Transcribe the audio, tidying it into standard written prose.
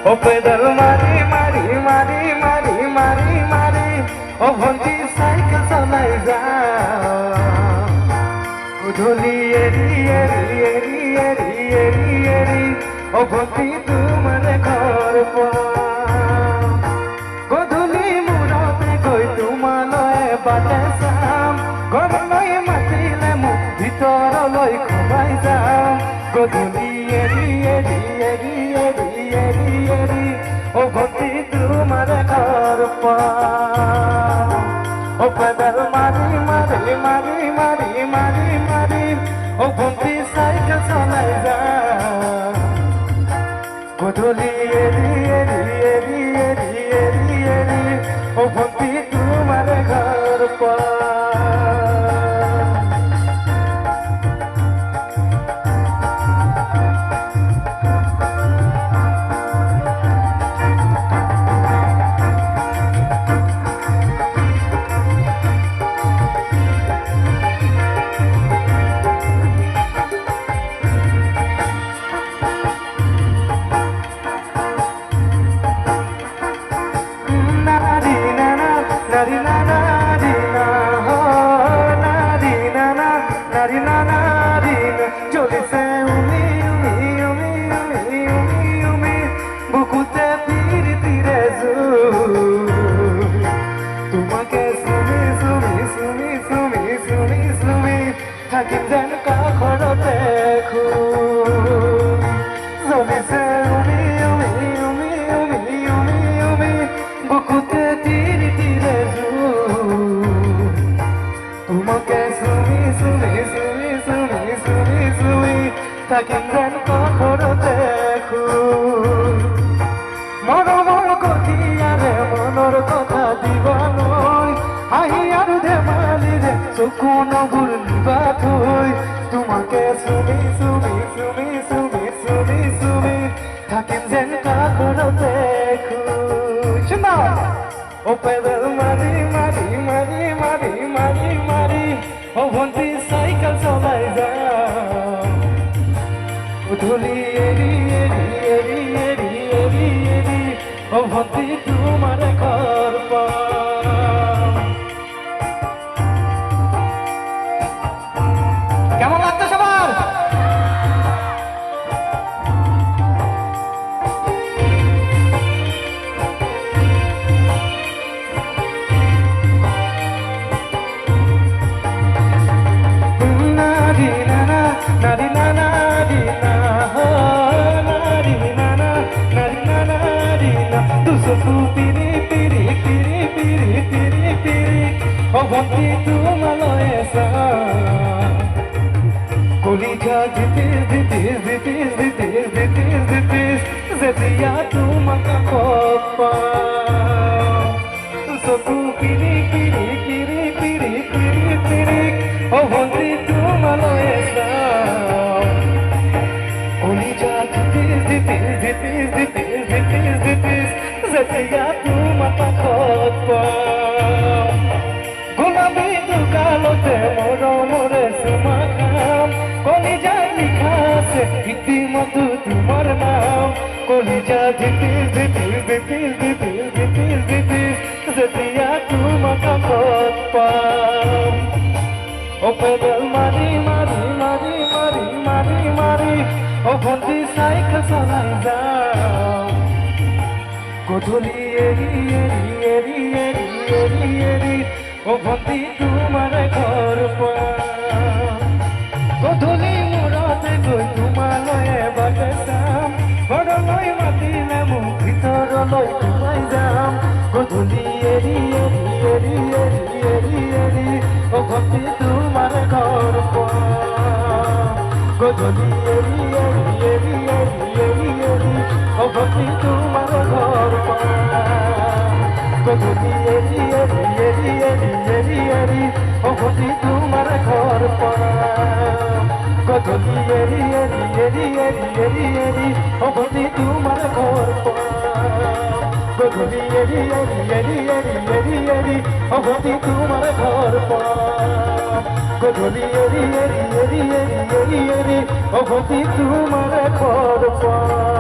ও pedal মারি মারি মারি মারি মারি মারি ও ভন্টি সাইকেল চালাই যা গধূলি এরি এরি এরি এরি এরি এরি ও ভন্টি তোমার ঘর গধূলি মূৰতে গৈ তোমালৈ বাটে চাম ঘৰলৈ মাতিলে মোক ভিতৰলৈ সোমাই যাম গধূলি এৰি এৰি এৰি এৰি এৰি এৰি ও ভন্টি তোমাৰ ঘৰ ও পেডাল মাৰি মাৰি মাৰি মাৰি মাৰি মাৰি ও ভন্টি চাইকেল চলাই যা গধূলি এৰি এৰি এৰি এৰি এৰি এৰি ও ভন্টি তোমাৰ ঘৰ চলিছে উমি উমি উমি উমি উমি উমি বুকুতে তীরে তীরে তোমাকে শুনি শুনি শুনি শুনি শুনি শুনি থাকিম যেন কাষৰতে চলিছে উমি উমি উমি উমি উমি উমি বুকুতে তীরে তীরে তোমাকে শুনি শুনি শুনি শুনি শুনি শুনি থাকিম যেন কাষৰতে মৰমৰ কঠিয়াৰে মনৰ কথা দিবলৈ হাঁহি আৰু ধেমালিৰে চকু নবোৰ নিবা থৈ তোমাকে শুনি শুনি শুনি শুনি শুনি শুনি থাকিম যেন কাষৰতে ও পেডাল মাৰি মাৰি মাৰি মাৰি মাৰি মাৰি ও ভন্টি চাইকেল চলাই যা গধূলি এৰি এৰি এৰি এৰি এৰি এৰি ও ভন্টি তোমাৰ ঘৰ কেমন লাগছে সবার? Nari nana di na ho nari nana nari nana di na tu so tu piri piri piri piri piri piri o bhakti tu maloye sa kolija jitis jitis jitis jitis jitis jitis zetiya tu maka papa tu so tu piri piri piri piri piri piri o bhakti tu maloye sa Zetiya tu mata khotpa Gulabi tu kalote moromore sumakam Kolija likha se itimatu tumar naam Kolija jitis jitis jitis jitis jitis jitis Zetiya tu mata khotpa O pedal mari mari mari mari mari mari O bhonti cycle chalai ja গধূলি এরি এরি এরি এরি এরি এরি ও ভন্টি তোমাৰ ঘৰ গধূলি মূৰতে গৈ তোমালৈ বাটে চাম ঘৰলৈ মাতিলে মোক ভিতৰলৈ সোমাই যাম গধূলি এৰি এৰি এৰি এৰি এৰি এৰি ও ভন্টি তোমাৰ ঘৰ গধূলি এৰি এৰি এৰি এৰি এৰি এৰি ও ভন্টি তোমাৰ ঘৰ গধূলি এৰি এৰি এৰি এৰি এৰি এৰি ও ভন্টি তোমাৰ ঘৰ গধূলি এৰি এৰি এৰি এৰি এৰি এৰি ও ভন্টি তোমাৰ ঘৰ গধূলি এৰি এৰি এৰি এৰি এৰি এৰি ও ভন্টি তোমাৰ ঘৰ গধূলি এরি এরি এরি এরি এরি এরি ও গতি তোমার খর পা